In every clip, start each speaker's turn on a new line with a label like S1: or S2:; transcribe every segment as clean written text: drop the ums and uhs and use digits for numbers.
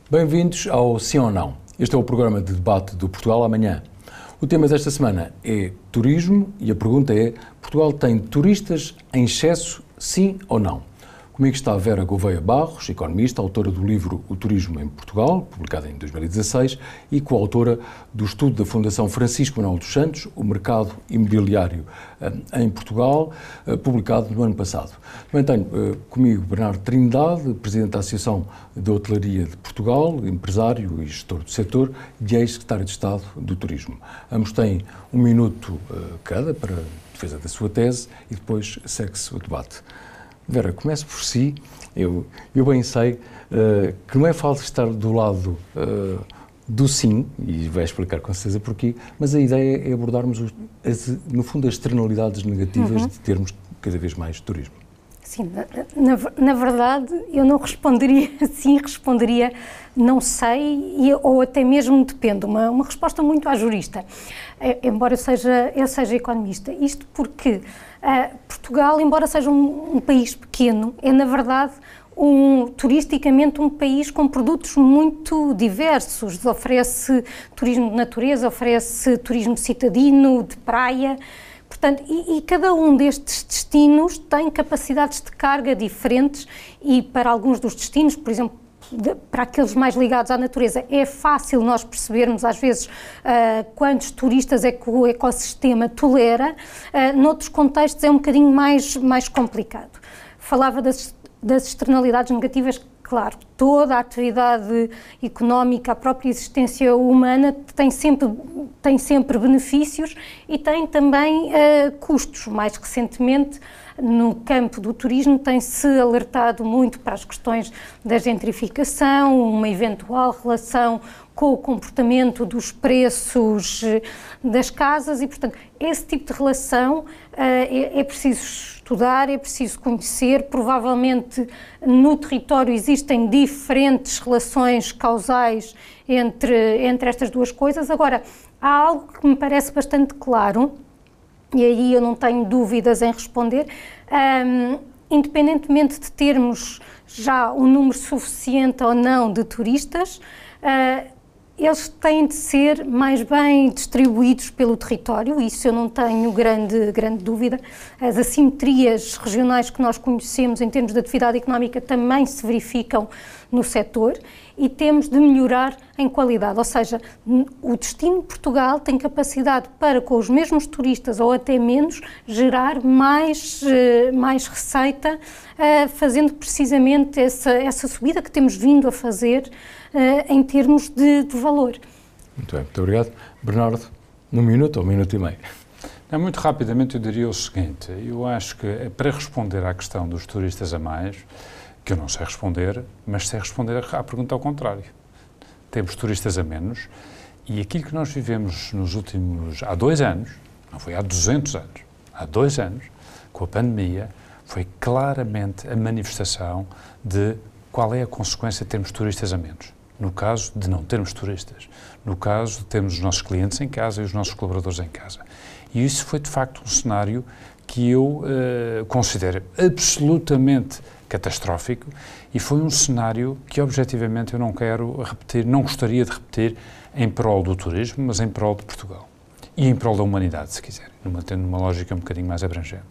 S1: Bem-vindos ao Sim ou Não. Este é o programa de debate do Portugal Amanhã. O tema desta semana é turismo e a pergunta é: Portugal tem turistas em excesso, sim ou não? Comigo está Vera Gouveia Barros, economista, autora do livro O Turismo em Portugal, publicado em 2016, e coautora do estudo da Fundação Francisco Manuel dos Santos, O Mercado Imobiliário em Portugal, publicado no ano passado. Também tenho comigo Bernardo Trindade, presidente da Associação de Hotelaria de Portugal, empresário e gestor do setor e ex-secretário de Estado do Turismo. Ambos têm 1 minuto cada para a defesa da sua tese e depois segue-se o debate. Vera, comece por si. Eu bem sei que não é fácil estar do lado do sim, e vai explicar com certeza porquê, mas a ideia é abordarmos, no fundo, as externalidades negativas de termos cada vez mais turismo.
S2: Sim, na verdade, eu não responderia sim, responderia não sei, ou até mesmo depende, uma resposta muito à jurista, embora eu seja economista. Isto porque Portugal, embora seja um país pequeno, é na verdade turisticamente um país com produtos muito diversos. Oferece turismo de natureza, oferece turismo citadino, de praia. Portanto, e cada um destes destinos tem capacidades de carga diferentes e para alguns dos destinos, por exemplo, para aqueles mais ligados à natureza, é fácil nós percebermos às vezes quantos turistas é que o ecossistema tolera, noutros contextos é um bocadinho mais complicado. Falava das externalidades negativas. Claro, toda a atividade económica, a própria existência humana tem sempre benefícios e tem também custos. Mais recentemente, no campo do turismo, tem-se alertado muito para as questões da gentrificação, uma eventual relação com o comportamento dos preços das casas e, portanto, esse tipo de relação é preciso estudar, é preciso conhecer. Provavelmente no território existem diferentes relações causais entre estas duas coisas. Agora, há algo que me parece bastante claro, e aí eu não tenho dúvidas em responder, independentemente de termos já um número suficiente ou não de turistas, eles têm de ser mais bem distribuídos pelo território, isso eu não tenho grande dúvida. As assimetrias regionais que nós conhecemos em termos de atividade económica também se verificam no setor e temos de melhorar em qualidade, ou seja, o destino Portugal tem capacidade para, com os mesmos turistas ou até menos, gerar mais receita, fazendo precisamente essa subida que temos vindo a fazer em termos de valor.
S1: Muito bem, muito obrigado. Bernardo, 1 minuto ou 1 minuto e meio?
S3: Muito rapidamente eu diria o seguinte: eu acho que para responder à questão dos turistas a mais, que eu não sei responder, mas sei responder à pergunta ao contrário. Temos turistas a menos e aquilo que nós vivemos há 2 anos, não foi há 200 anos, há 2 anos, com a pandemia, foi claramente a manifestação de qual é a consequência de termos turistas a menos. No caso de não termos turistas, no caso de termos os nossos clientes em casa e os nossos colaboradores em casa. E isso foi, de facto, um cenário que eu considero absolutamente catastrófico e foi um cenário que, objetivamente, eu não quero repetir, não gostaria de repetir em prol do turismo, mas em prol de Portugal. E em prol da humanidade, se quiserem, tendo uma lógica um bocadinho mais abrangente.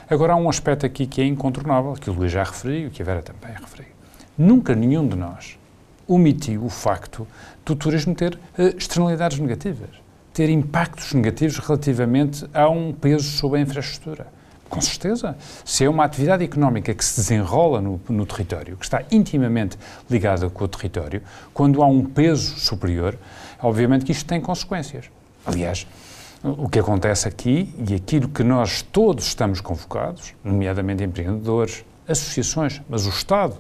S3: Agora, há um aspecto aqui que é incontornável, que o Luís já referiu e que a Vera também referiu. Nunca nenhum de nós omitiu o facto do turismo ter externalidades negativas, ter impactos negativos relativamente a um peso sobre a infraestrutura. Com certeza, se é uma atividade económica que se desenrola no território, que está intimamente ligada com o território, quando há um peso superior, obviamente que isto tem consequências. Aliás, o que acontece aqui e aquilo que nós todos estamos convocados, nomeadamente empreendedores, associações, mas o Estado,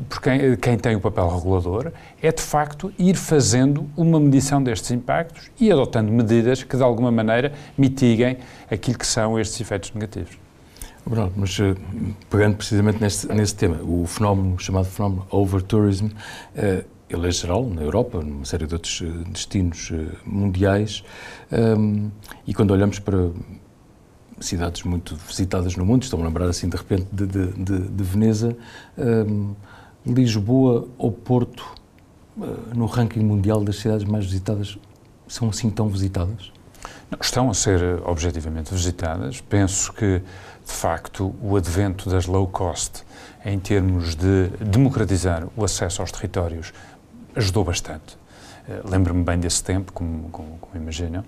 S3: por quem tem o papel regulador, é de facto ir fazendo uma medição destes impactos e adotando medidas que de alguma maneira mitiguem aquilo que são estes efeitos negativos.
S1: Bruno, mas pegando precisamente nesse tema, o fenómeno chamado fenómeno overtourism, ele é geral na Europa, numa série de outros destinos mundiais, e quando olhamos para cidades muito visitadas no mundo, estou-me a lembrar assim de repente de Veneza, Lisboa ou Porto no ranking mundial das cidades mais visitadas, são assim tão visitadas?
S3: Não, estão a ser objetivamente visitadas. Penso que, de facto, o advento das low cost, em termos de democratizar o acesso aos territórios, ajudou bastante. Lembro-me bem desse tempo, como imaginam,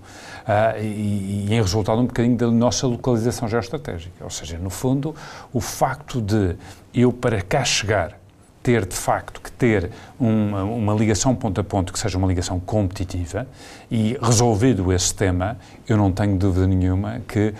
S3: e em resultado um bocadinho da nossa localização geoestratégica. Ou seja, no fundo, o facto de eu, para cá chegar, ter de facto que ter uma ligação ponto a ponto que seja uma ligação competitiva, e resolvido esse tema, eu não tenho dúvida nenhuma que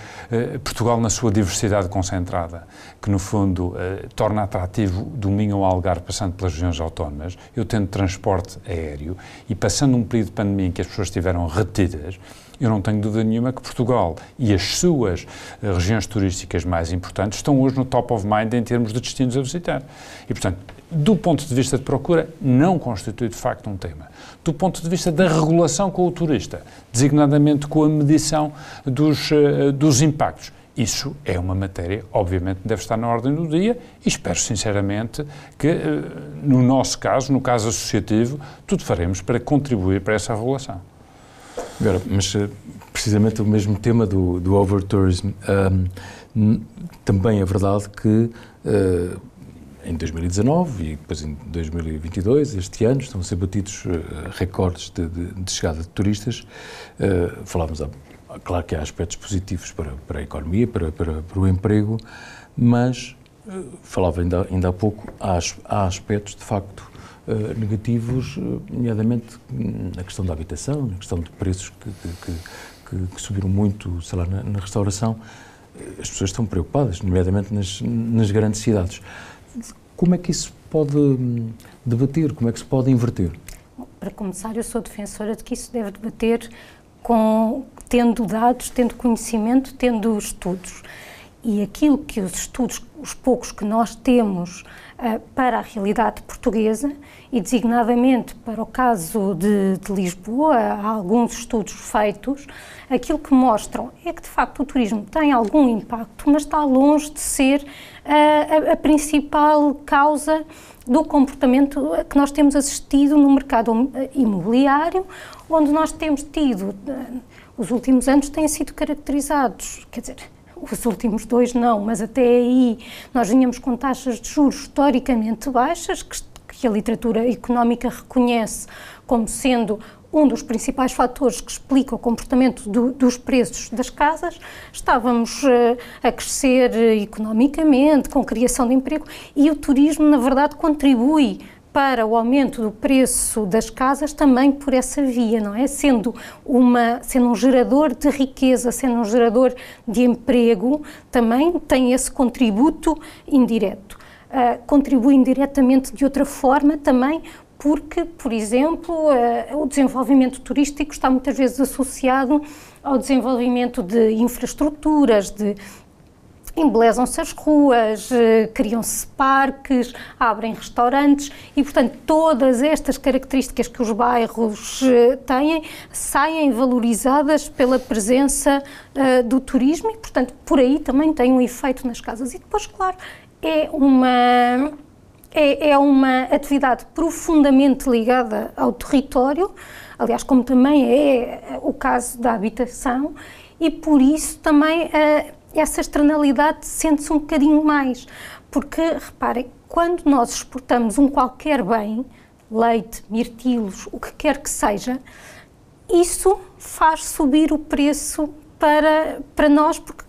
S3: Portugal, na sua diversidade concentrada, que no fundo torna atrativo do Minho ao Algarve, passando pelas regiões autónomas, eu tendo transporte aéreo e passando um período de pandemia em que as pessoas estiveram retidas, eu não tenho dúvida nenhuma que Portugal e as suas regiões turísticas mais importantes estão hoje no top of mind em termos de destinos a visitar. E, portanto, do ponto de vista de procura, não constitui de facto um tema. Do ponto de vista da regulação com o turista, designadamente com a medição dos impactos, isso é uma matéria, obviamente, que deve estar na ordem do dia e espero sinceramente que, no nosso caso, no caso associativo, tudo faremos para contribuir para essa regulação.
S1: Agora, mas precisamente o mesmo tema do overtourism, também é verdade que em 2019 e depois em 2022, este ano, estão a ser batidos recordes de chegada de turistas. Falámos, claro que há aspectos positivos para a economia, para o emprego, mas falava ainda há pouco, há aspectos de facto negativos, nomeadamente na questão da habitação, na questão de preços que subiram muito, sei lá, na restauração. As pessoas estão preocupadas, nomeadamente nas grandes cidades. Como é que isso pode debater? Como é que se pode inverter?
S2: Para começar, eu sou defensora de que isso deve debater tendo dados, tendo conhecimento, tendo estudos. E aquilo que os estudos, os poucos que nós temos para a realidade portuguesa, e designadamente para o caso de Lisboa, há alguns estudos feitos, aquilo que mostram é que de facto o turismo tem algum impacto, mas está longe de ser a principal causa do comportamento que nós temos assistido no mercado imobiliário, onde nós temos tido, os últimos anos têm sido caracterizados, quer dizer, os últimos 2 não, mas até aí nós vinhamos com taxas de juros historicamente baixas, que a literatura económica reconhece como sendo um dos principais fatores que explica o comportamento dos preços das casas. Estávamos a crescer economicamente, com criação de emprego, e o turismo, na verdade, contribui para o aumento do preço das casas também por essa via, não é? Sendo um gerador de riqueza, sendo um gerador de emprego, também tem esse contributo indireto. Contribui indiretamente de outra forma também porque, por exemplo, o desenvolvimento turístico está muitas vezes associado ao desenvolvimento de infraestruturas, embelezam-se as ruas, criam-se parques, abrem restaurantes e, portanto, todas estas características que os bairros têm saem valorizadas pela presença do turismo e, portanto, por aí também tem um efeito nas casas. E depois, claro, é uma atividade profundamente ligada ao território, aliás, como também é o caso da habitação, e por isso também essa externalidade sente-se um bocadinho mais, porque, reparem, quando nós exportamos um qualquer bem, leite, mirtilos, o que quer que seja, isso faz subir o preço para nós, porque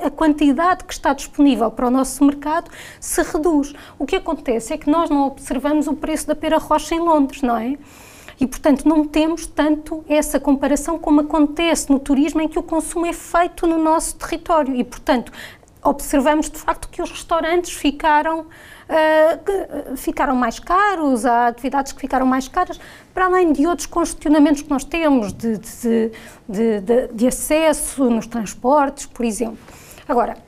S2: a quantidade que está disponível para o nosso mercado se reduz. O que acontece é que nós não observamos o preço da pera rocha em Londres, não é? E, portanto, não temos tanto essa comparação como acontece no turismo, em que o consumo é feito no nosso território. E, portanto, observamos, de facto, que os restaurantes ficaram mais caros, há atividades que ficaram mais caras, para além de outros congestionamentos que nós temos de acesso nos transportes, por exemplo. Agora,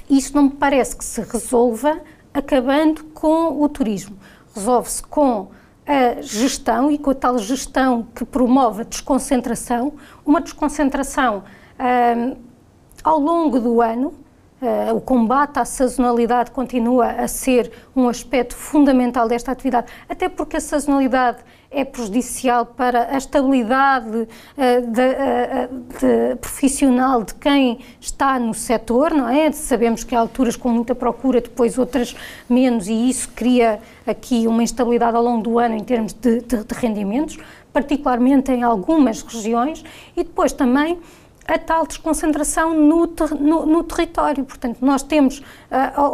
S2: isto não me parece que se resolva acabando com o turismo. Resolve-se com a gestão e com a tal gestão que promove a desconcentração, uma desconcentração ao longo do ano, o combate à sazonalidade continua a ser um aspecto fundamental desta atividade, até porque a sazonalidade é prejudicial para a estabilidade profissional de quem está no setor, não é? Sabemos que há alturas com muita procura, depois outras menos, e isso cria aqui uma instabilidade ao longo do ano em termos de rendimentos, particularmente em algumas regiões, e depois também a tal desconcentração no território. Portanto, nós temos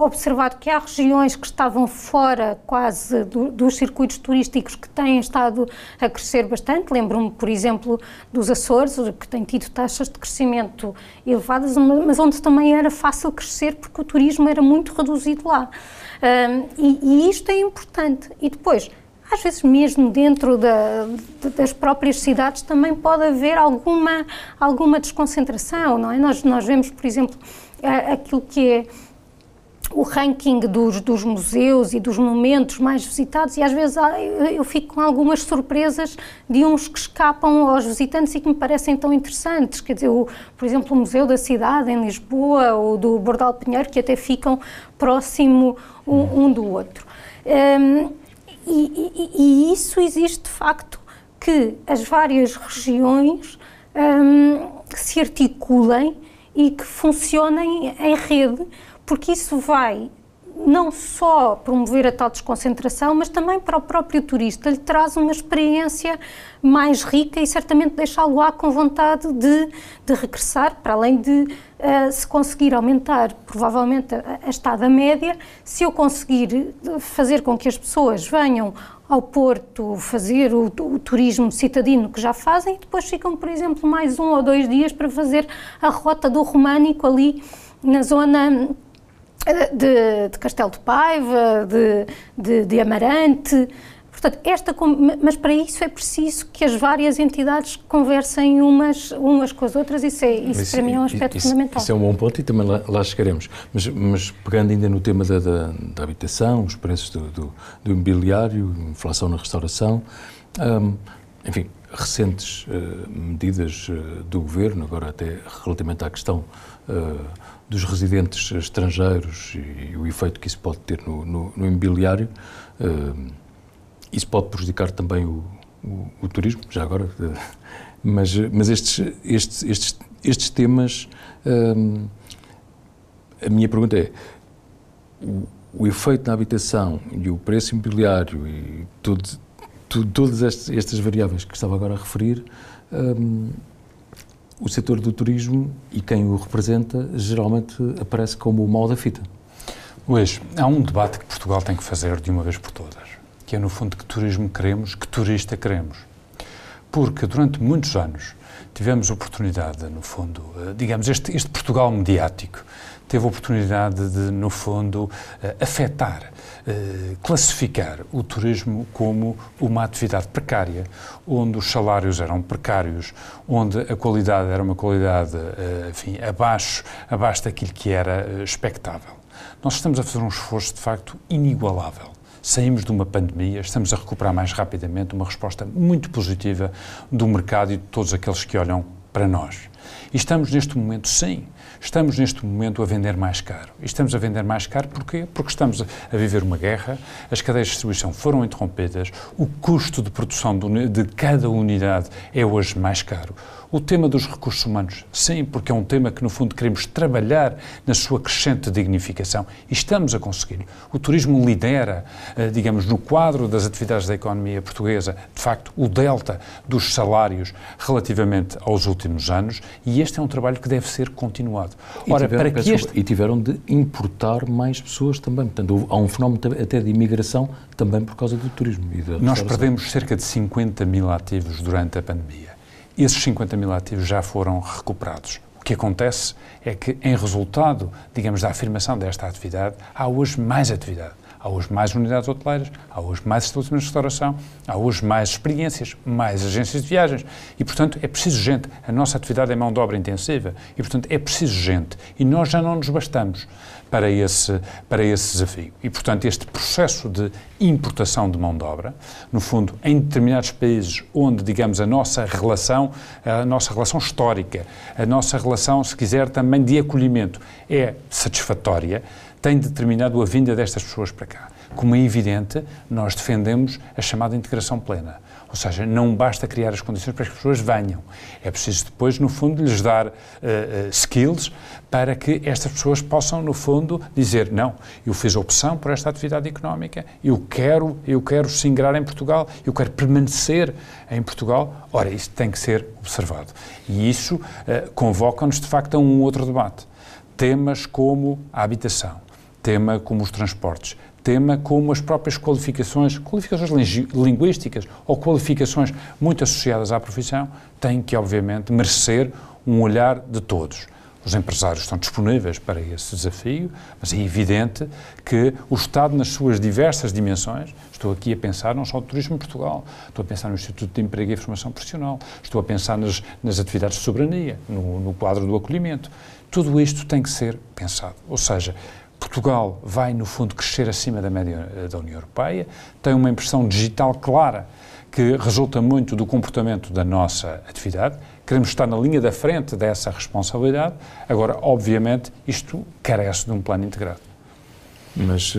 S2: observado que há regiões que estavam fora quase dos circuitos turísticos que têm estado a crescer bastante. Lembro-me, por exemplo, dos Açores, que têm tido taxas de crescimento elevadas, mas onde também era fácil crescer porque o turismo era muito reduzido lá. E isto é importante. E depois, às vezes mesmo dentro das próprias cidades também pode haver alguma desconcentração, não é? Nós vemos, por exemplo, aquilo que é o ranking dos museus e dos monumentos mais visitados, e às vezes eu fico com algumas surpresas de uns que escapam aos visitantes e que me parecem tão interessantes, quer dizer, por exemplo, o Museu da Cidade em Lisboa ou do Bordal Pinheiro, que até ficam próximo um do outro. E isso existe de facto, que as várias regiões se articulem e que funcionem em rede, porque isso vai não só promover a tal desconcentração, mas também para o próprio turista lhe traz uma experiência mais rica e certamente deixá-lo lá com vontade de regressar, para além de se conseguir aumentar provavelmente a estada média, se eu conseguir fazer com que as pessoas venham ao Porto fazer o turismo citadino que já fazem e depois ficam, por exemplo, mais 1 ou 2 dias para fazer a rota do Românico ali na zona de Castelo de Paiva, de Amarante. Portanto, mas para isso é preciso que as várias entidades conversem umas com as outras, isso para mim é um aspecto fundamental.
S1: Isso é um bom ponto e também lá chegaremos. Mas pegando ainda no tema da habitação, os preços do imobiliário, inflação na restauração, enfim, recentes medidas do Governo, agora até relativamente à questão dos residentes estrangeiros e o efeito que isso pode ter no imobiliário, isso pode prejudicar também o turismo, já agora, mas estes temas, a minha pergunta é, o efeito na habitação e o preço imobiliário e todas estas variáveis que estava agora a referir, o setor do turismo e quem o representa geralmente aparece como o mal da fita.
S3: Hoje, há um debate que Portugal tem que fazer de uma vez por todas, que é, no fundo, que turismo queremos, que turista queremos. Porque durante muitos anos tivemos oportunidade, no fundo, digamos, este Portugal mediático teve a oportunidade de, no fundo, afetar, classificar o turismo como uma atividade precária, onde os salários eram precários, onde a qualidade era uma qualidade, enfim, abaixo daquilo que era expectável. Nós estamos a fazer um esforço, de facto, inigualável. Saímos de uma pandemia, estamos a recuperar mais rapidamente, uma resposta muito positiva do mercado e de todos aqueles que olham para nós. E estamos neste momento, sim, estamos neste momento a vender mais caro. E estamos a vender mais caro porquê? Porque estamos a viver uma guerra, as cadeias de distribuição foram interrompidas, o custo de produção de cada unidade é hoje mais caro. O tema dos recursos humanos, sim, porque é um tema que, no fundo, queremos trabalhar na sua crescente dignificação e estamos a conseguir. O turismo lidera, digamos, no quadro das atividades da economia portuguesa, de facto, o delta dos salários relativamente aos últimos anos, e este é um trabalho que deve ser continuado.
S1: Ora, e tiveram de importar mais pessoas também. Portanto, há um fenómeno até de imigração também por causa do turismo.
S3: Nós perdemos cerca de 50 mil ativos durante a pandemia. Esses 50 mil ativos já foram recuperados. O que acontece é que, em resultado, digamos, da afirmação desta atividade, há hoje mais atividade. Há hoje mais unidades hoteleiras, há hoje mais estabelecimentos de restauração, há hoje mais experiências, mais agências de viagens e, portanto, é preciso gente. A nossa atividade é mão de obra intensiva e, portanto, é preciso gente. E nós já não nos bastamos para esse desafio. E, portanto, este processo de importação de mão de obra, no fundo, em determinados países onde, digamos, a nossa relação histórica, a nossa relação, se quiser, também de acolhimento é satisfatória, tem determinado a vinda destas pessoas para cá. Como é evidente, nós defendemos a chamada integração plena. Ou seja, não basta criar as condições para que as pessoas venham. É preciso depois, no fundo, lhes dar skills para que estas pessoas possam, no fundo, dizer não, eu fiz a opção por esta atividade económica, eu quero se ingrar em Portugal, eu quero permanecer em Portugal. Ora, isso tem que ser observado. E isso convoca-nos, de facto, a um outro debate. Temas como a habitação, tema como os transportes, tema como as próprias qualificações linguísticas ou qualificações muito associadas à profissão, têm que, obviamente, merecer um olhar de todos. Os empresários estão disponíveis para esse desafio, mas é evidente que o Estado, nas suas diversas dimensões, estou aqui a pensar não só no turismo em Portugal, estou a pensar no Instituto de Emprego e Formação Profissional, estou a pensar nas atividades de soberania, no quadro do acolhimento. Tudo isto tem que ser pensado. Ou seja, Portugal vai, no fundo, crescer acima da média da União Europeia, tem uma impressão digital clara que resulta muito do comportamento da nossa atividade, queremos estar na linha da frente dessa responsabilidade, agora, obviamente, isto carece de um plano integrado.
S1: Mas,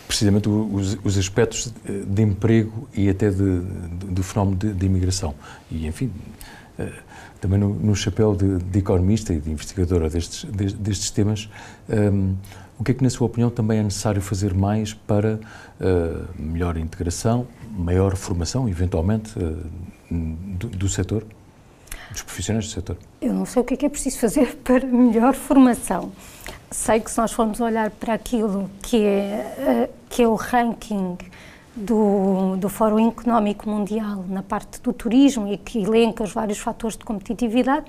S1: precisamente, os aspectos de emprego e até do fenómeno de imigração, e, enfim, também no chapéu de economista e de investigadora destes temas, o que é que, na sua opinião, também é necessário fazer mais para melhor integração, maior formação, eventualmente, do setor, dos profissionais do setor? Eu
S2: não sei o que é preciso fazer para melhor formação. Sei que se nós formos olhar para aquilo que é o ranking do Fórum Económico Mundial na parte do turismo e que elenca os vários fatores de competitividade,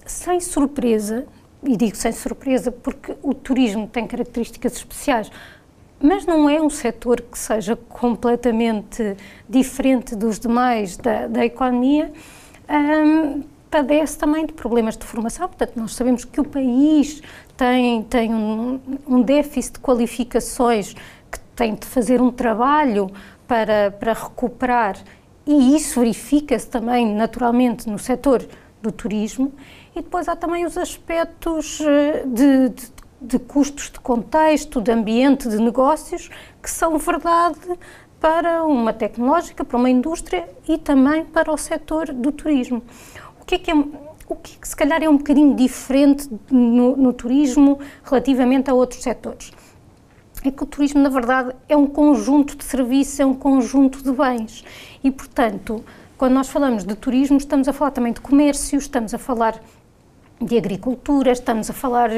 S2: sem surpresa, e digo sem surpresa porque o turismo tem características especiais, mas não é um setor que seja completamente diferente dos demais da economia, padece também de problemas de formação. Portanto, nós sabemos que o país tem um déficit de qualificações, que tem de fazer um trabalho para recuperar, e isso verifica-se também naturalmente no setor do turismo. E depois há também os aspectos de custos de contexto, de ambiente, de negócios, que são verdade para uma tecnológica, para uma indústria e também para o setor do turismo. O que se calhar é um bocadinho diferente no turismo relativamente a outros setores? É que o turismo, na verdade, é um conjunto de serviços, é um conjunto de bens e, portanto, quando nós falamos de turismo, estamos a falar também de comércio, estamos a falar de agricultura, estamos a falar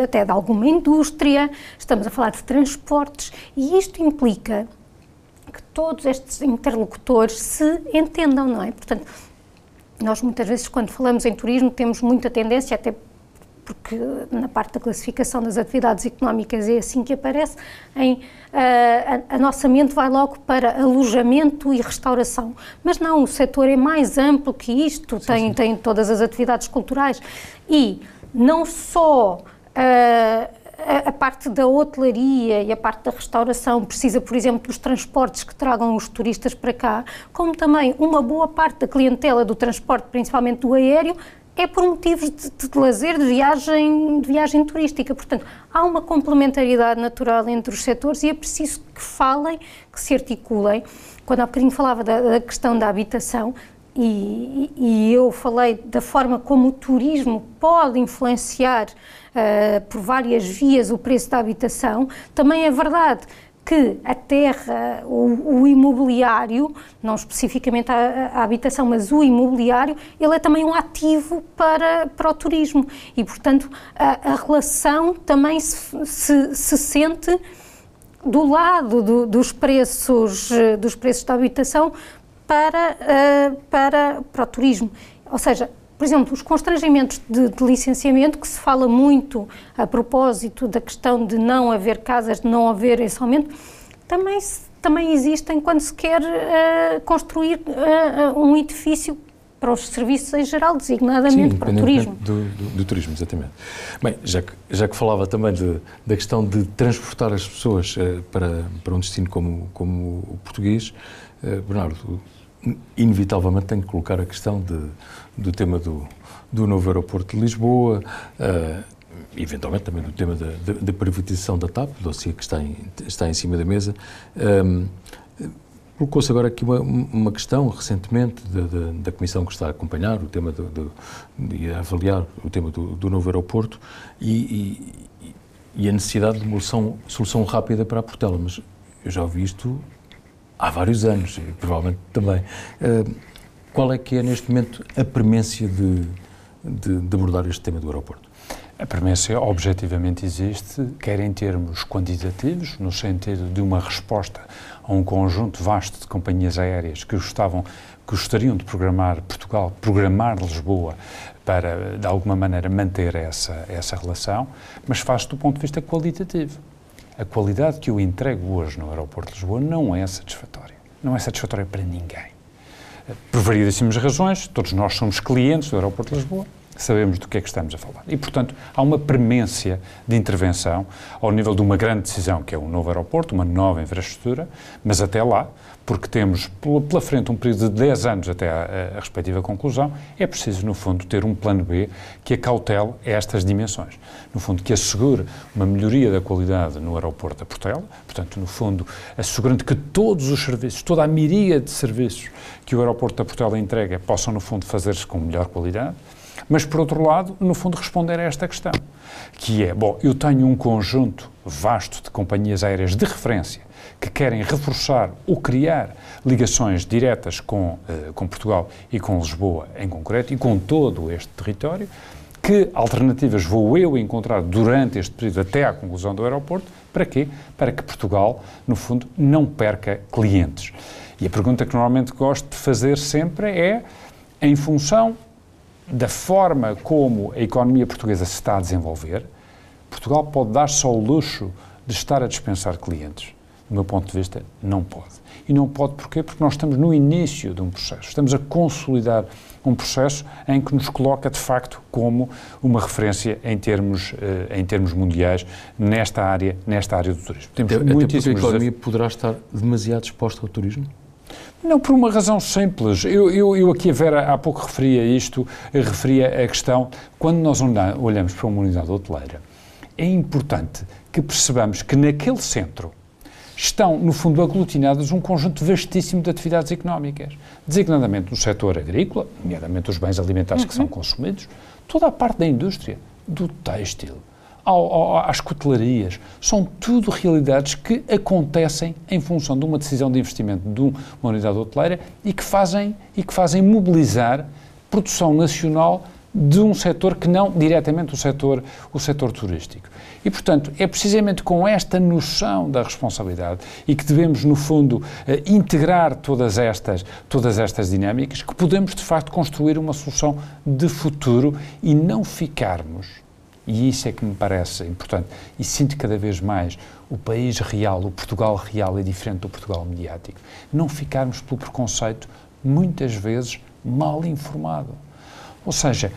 S2: até de alguma indústria, estamos a falar de transportes, e isto implica que todos estes interlocutores se entendam, não é? Portanto, nós muitas vezes quando falamos em turismo temos muita tendência, até porque na parte da classificação das atividades económicas é assim que aparece, a nossa mente vai logo para alojamento e restauração. Mas não, o setor é mais amplo que isto, tem todas as atividades culturais e não só a parte da hotelaria e a parte da restauração precisa, por exemplo, dos transportes que tragam os turistas para cá, como também uma boa parte da clientela do transporte, principalmente do aéreo, é por motivos de lazer, de viagem turística. Portanto, há uma complementaridade natural entre os setores e é preciso que falem, que se articulem. Quando há bocadinho falava da questão da habitação, e eu falei da forma como o turismo pode influenciar por várias vias o preço da habitação, também é verdade que a terra, o imobiliário, não especificamente a habitação, mas o imobiliário, ele é também um ativo para o turismo e, portanto, a relação também se sente do lado dos preços da habitação para o turismo. Ou seja, por exemplo, os constrangimentos de licenciamento, que se fala muito a propósito da questão de não haver casas, de não haver esse aumento, também existem quando se quer construir um edifício para os serviços em geral, designadamente para o turismo.
S1: Do turismo, exatamente. Bem, já que falava também da questão de transportar as pessoas para um destino como o português, Bernardo, inevitavelmente tenho que colocar a questão do tema do novo aeroporto de Lisboa, eventualmente também do tema da privatização da TAP, do dossiê que está em cima da mesa. Colocou-se agora aqui uma questão, recentemente, da comissão que está a acompanhar o tema e a avaliar o tema do novo aeroporto e a necessidade de uma solução rápida para a Portela, mas eu já ouvi isto há vários anos, e provavelmente também. Qual é que é, neste momento, a premência de abordar este tema do aeroporto?
S3: A premência objetivamente existe, quer em termos quantitativos, no sentido de uma resposta a um conjunto vasto de companhias aéreas que gostariam de programar Portugal, programar Lisboa, para, de alguma maneira, manter essa relação, mas faz-se do ponto de vista qualitativo. A qualidade que eu entrego hoje no aeroporto de Lisboa não é satisfatória. Não é satisfatória para ninguém. Por variedíssimas razões, todos nós somos clientes do aeroporto de Lisboa, sabemos do que é que estamos a falar. E, portanto, há uma premência de intervenção ao nível de uma grande decisão, que é um novo aeroporto, uma nova infraestrutura, mas até lá, porque temos pela frente um período de 10 anos até a respectiva conclusão, é preciso, no fundo, ter um plano B que acautele estas dimensões. No fundo, que assegure uma melhoria da qualidade no aeroporto da Portela, portanto, no fundo, assegurando que todos os serviços, toda a miríade de serviços que o aeroporto da Portela entrega possam, no fundo, fazer-se com melhor qualidade, mas, por outro lado, no fundo, responder a esta questão, que é, eu tenho um conjunto vasto de companhias aéreas de referência que querem reforçar ou criar ligações diretas com Portugal e com Lisboa em concreto e com todo este território. Que alternativas vou eu encontrar durante este período até à conclusão do aeroporto? Para quê? Para que Portugal, no fundo, não perca clientes. E a pergunta que normalmente gosto de fazer sempre é, em função da forma como a economia portuguesa se está a desenvolver, Portugal pode dar-se ao luxo de estar a dispensar clientes. Do meu ponto de vista, não pode. E não pode porquê? Porque nós estamos no início de um processo. Estamos a consolidar um processo em que nos coloca, de facto, como uma referência em termos mundiais nesta área do turismo. Temos
S1: muitíssimos a economia poderá estar demasiado exposta ao turismo?
S3: Não, por uma razão simples. Eu aqui, a Vera, há pouco referia a questão, quando nós olhamos para uma unidade hoteleira, é importante que percebamos que naquele centro estão, no fundo, aglutinadas um conjunto vastíssimo de atividades económicas, designadamente no setor agrícola, nomeadamente os bens alimentares que são consumidos, toda a parte da indústria, do têxtil, às cotelarias, são tudo realidades que acontecem em função de uma decisão de investimento de uma unidade hoteleira e que fazem mobilizar produção nacional de um setor que não diretamente o setor turístico. E, portanto, é precisamente com esta noção da responsabilidade e que devemos, no fundo, integrar todas estas dinâmicas que podemos, de facto, construir uma solução de futuro e não ficarmos, e isso é que me parece importante, e sinto cada vez mais o país real, o Portugal real é diferente do Portugal mediático, não ficarmos pelo preconceito, muitas vezes, mal informado. Ou seja,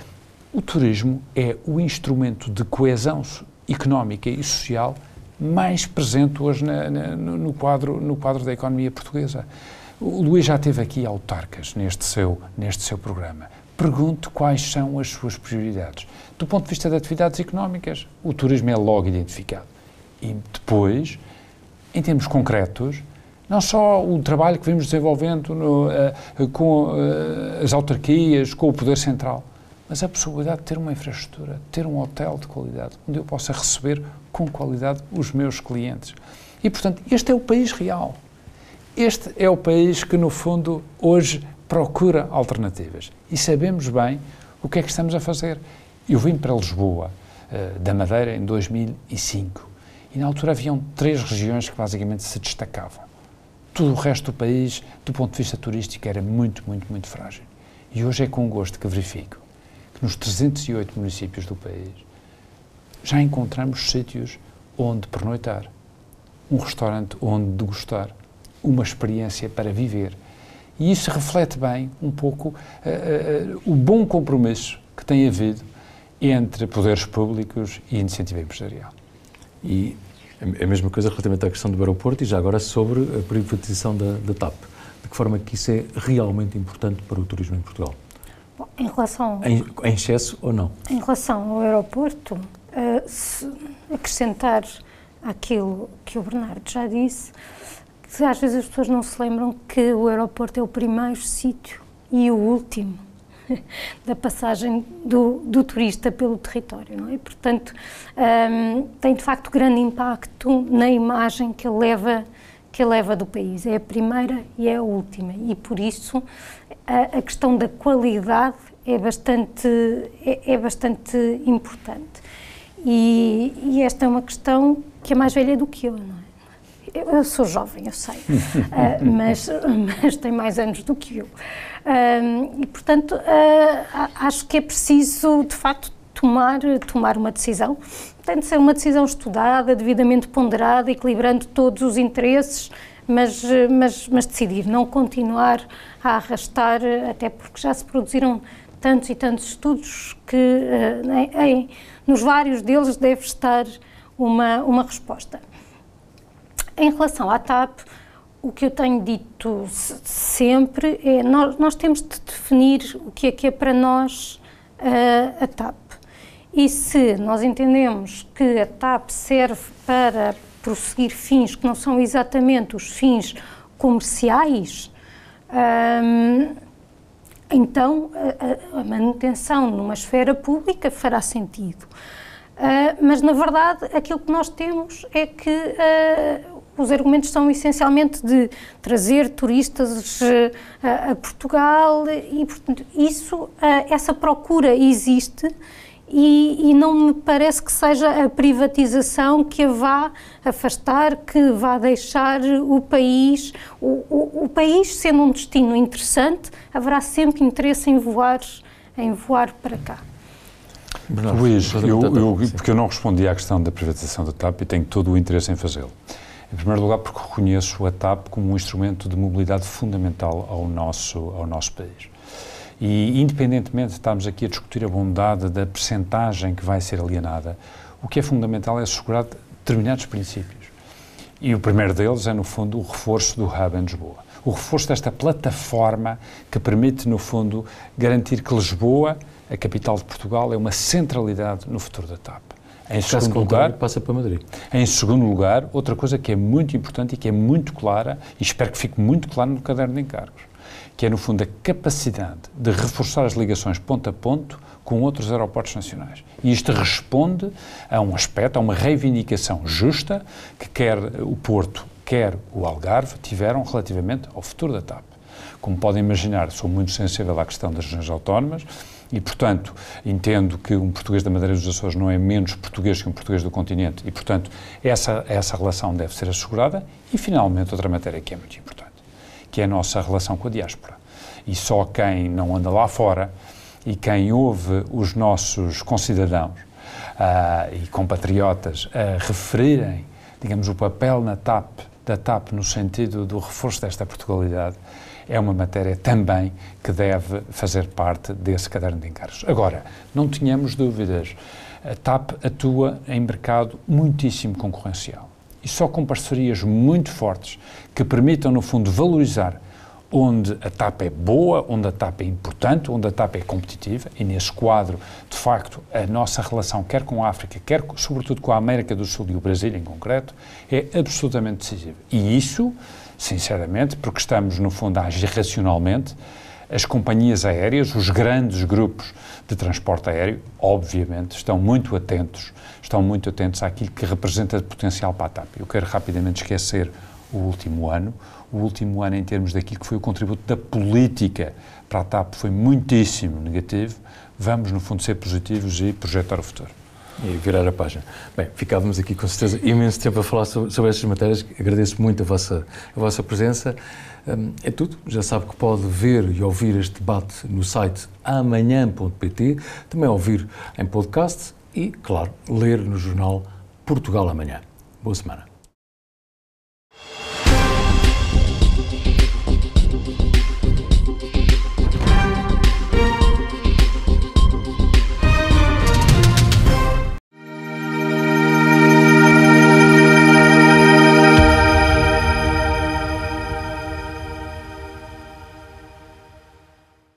S3: o turismo é o instrumento de coesão económica e social mais presente hoje no quadro da economia portuguesa. O Luís já teve aqui autarcas neste seu programa. Pergunte quais são as suas prioridades. Do ponto de vista de atividades económicas, o turismo é logo identificado. E depois, em termos concretos, não só o trabalho que vimos desenvolvendo com as autarquias, com o Poder Central, mas a possibilidade de ter uma infraestrutura, ter um hotel de qualidade, onde eu possa receber com qualidade os meus clientes. E, portanto, este é o país real. Este é o país que, no fundo, hoje procura alternativas. E sabemos bem o que é que estamos a fazer. Eu vim para Lisboa, da Madeira, em 2005, e na altura haviam 3 regiões que basicamente se destacavam. Todo o resto do país, do ponto de vista turístico, era muito, muito, muito frágil. E hoje é com gosto que verifico que nos 308 municípios do país já encontramos sítios onde pernoitar, um restaurante onde degustar, uma experiência para viver. E isso reflete bem um pouco o bom compromisso que tem havido entre poderes públicos e iniciativa empresarial.
S1: E a mesma coisa relativamente à questão do aeroporto e já agora sobre a privatização da TAP. De que forma que isso é realmente importante para o turismo em Portugal?
S2: Bom, em relação...
S1: Em excesso ou não?
S2: Em relação ao aeroporto, se acrescentar aquilo que o Bernardo já disse, que às vezes as pessoas não se lembram que o aeroporto é o primeiro sítio e o último da passagem do turista pelo território, não é? Portanto, tem de facto grande impacto na imagem que ele leva do país. É a primeira e é a última. E por isso a questão da qualidade é bastante importante. E esta é uma questão que é mais velha do que eu, não é? Eu sou jovem, eu sei, mas tem mais anos do que eu. E, portanto, acho que é preciso, de facto, tomar uma decisão. Tem de ser uma decisão estudada, devidamente ponderada, equilibrando todos os interesses, mas decidir, não continuar a arrastar, até porque já se produziram tantos e tantos estudos que nos vários deles deve estar uma resposta. Em relação à TAP, o que eu tenho dito sempre é nós temos de definir o que é para nós a TAP. E se nós entendemos que a TAP serve para prosseguir fins que não são exatamente os fins comerciais, então a manutenção numa esfera pública fará sentido. Mas, na verdade, aquilo que nós temos é que os argumentos são essencialmente de trazer turistas a Portugal e, portanto, essa procura existe e não me parece que seja a privatização que a vá afastar, que vá deixar o país. O país, sendo um destino interessante, haverá sempre interesse em voar para cá.
S3: Bernardo, Luís, porque eu não respondi à questão da privatização da TAP e tenho todo o interesse em fazê-lo. Em primeiro lugar, porque reconheço a TAP como um instrumento de mobilidade fundamental ao nosso país. E, independentemente de estarmos aqui a discutir a bondade da percentagem que vai ser alienada, o que é fundamental é assegurar determinados princípios. E o primeiro deles é, no fundo, o reforço do Hub em Lisboa. O reforço desta plataforma que permite, no fundo, garantir que Lisboa, a capital de Portugal, é uma centralidade no futuro da TAP. Em segundo lugar,
S1: passa para Madrid.
S3: Em segundo lugar, outra coisa que é muito importante e que é muito clara, e espero que fique muito claro no caderno de encargos, que é, no fundo, a capacidade de reforçar as ligações ponto a ponto com outros aeroportos nacionais. E isto responde a um aspecto, a uma reivindicação justa que quer o Porto, quer o Algarve tiveram relativamente ao futuro da TAP. Como podem imaginar, sou muito sensível à questão das regiões autónomas e, portanto, entendo que um português da Madeira e dos Açores não é menos português que um português do continente e, portanto, essa relação deve ser assegurada. E, finalmente, outra matéria que é muito importante, que é a nossa relação com a diáspora. E só quem não anda lá fora e quem ouve os nossos concidadãos e compatriotas a referirem, digamos, o papel da TAP no sentido do reforço desta Portugalidade, é uma matéria também que deve fazer parte desse caderno de encargos. Agora, não tenhamos dúvidas, a TAP atua em mercado muitíssimo concorrencial e só com parcerias muito fortes que permitam, no fundo, valorizar onde a TAP é boa, onde a TAP é importante, onde a TAP é competitiva, e nesse quadro, de facto, a nossa relação, quer com a África, quer sobretudo com a América do Sul e o Brasil em concreto, é absolutamente decisiva. E isso, sinceramente, porque estamos, no fundo, a agir racionalmente, as companhias aéreas, os grandes grupos de transporte aéreo, obviamente, estão muito atentos àquilo que representa de potencial para a TAP. Eu quero rapidamente esquecer o último ano em termos daquilo que foi o contributo da política para a TAP foi muitíssimo negativo. Vamos, no fundo, ser positivos e projetar o futuro.
S1: E virar a página. Bem, ficávamos aqui com certeza imenso tempo a falar sobre estas matérias. Agradeço muito a vossa presença. É tudo. Já sabe que pode ver e ouvir este debate no site amanhã.pt, também ouvir em podcast e, claro, ler no jornal Portugal Amanhã. Boa semana.